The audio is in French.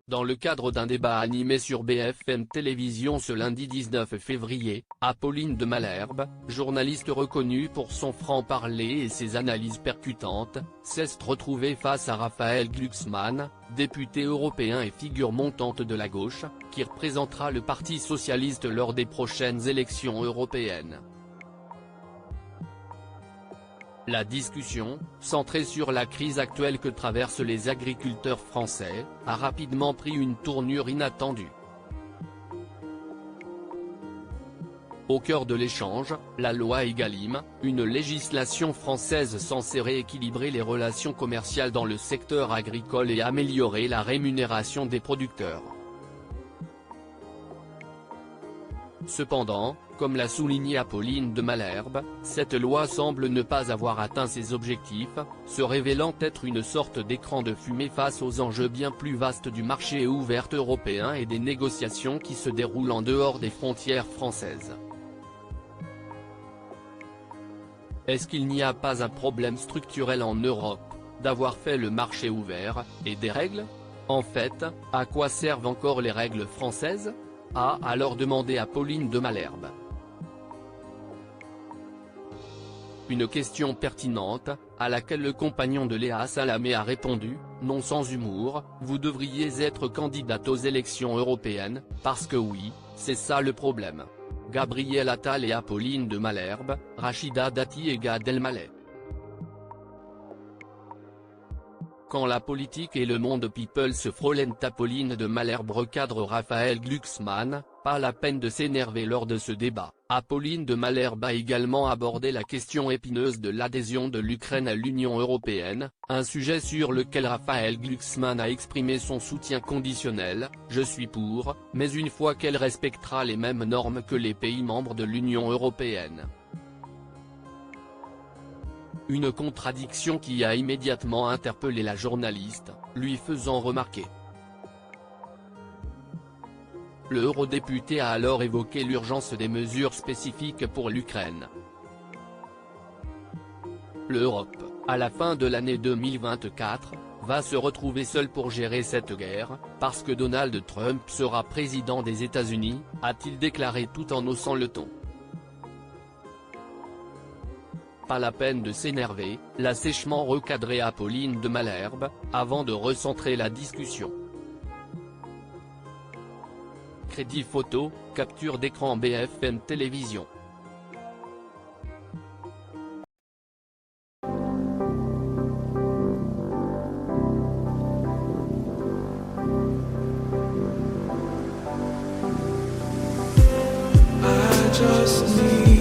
Dans le cadre d'un débat animé sur BFM Télévision ce lundi 19 février, Apolline de Malherbe, journaliste reconnue pour son franc-parler et ses analyses percutantes, s'est retrouvée face à Raphaël Glucksmann, député européen et figure montante de la gauche, qui représentera le Parti socialiste lors des prochaines élections européennes. La discussion, centrée sur la crise actuelle que traversent les agriculteurs français, a rapidement pris une tournure inattendue. Au cœur de l'échange, la loi Egalim, une législation française censée rééquilibrer les relations commerciales dans le secteur agricole et améliorer la rémunération des producteurs. Cependant, comme l'a souligné Apolline de Malherbe, cette loi semble ne pas avoir atteint ses objectifs, se révélant être une sorte d'écran de fumée face aux enjeux bien plus vastes du marché ouvert européen et des négociations qui se déroulent en dehors des frontières françaises. Est-ce qu'il n'y a pas un problème structurel en Europe, d'avoir fait le marché ouvert, et des règles? En fait, à quoi servent encore les règles françaises? A alors demandé Apolline de Malherbe. Une question pertinente, à laquelle le compagnon de Léa Salamé a répondu, non sans humour, vous devriez être candidate aux élections européennes, parce que oui, c'est ça le problème. Gabriel Attal et Apolline de Malherbe, Rachida Dati et Gad Elmaleh. Quand la politique et le monde people se frôlent, Apolline de Malherbe recadre Raphaël Glucksmann, pas la peine de s'énerver lors de ce débat. Apolline de Malherbe a également abordé la question épineuse de l'adhésion de l'Ukraine à l'Union européenne, un sujet sur lequel Raphaël Glucksmann a exprimé son soutien conditionnel, je suis pour, mais une fois qu'elle respectera les mêmes normes que les pays membres de l'Union européenne. Une contradiction qui a immédiatement interpellé la journaliste, lui faisant remarquer. Le eurodéputé a alors évoqué l'urgence des mesures spécifiques pour l'Ukraine. L'Europe, à la fin de l'année 2024, va se retrouver seule pour gérer cette guerre, parce que Donald Trump sera président des États-Unis, a-t-il déclaré tout en haussant le ton. Pas la peine de s'énerver, l'a sèchement recadré Apolline de Malherbe, avant de recentrer la discussion. Crédit photo, capture d'écran BFM Télévision. I just need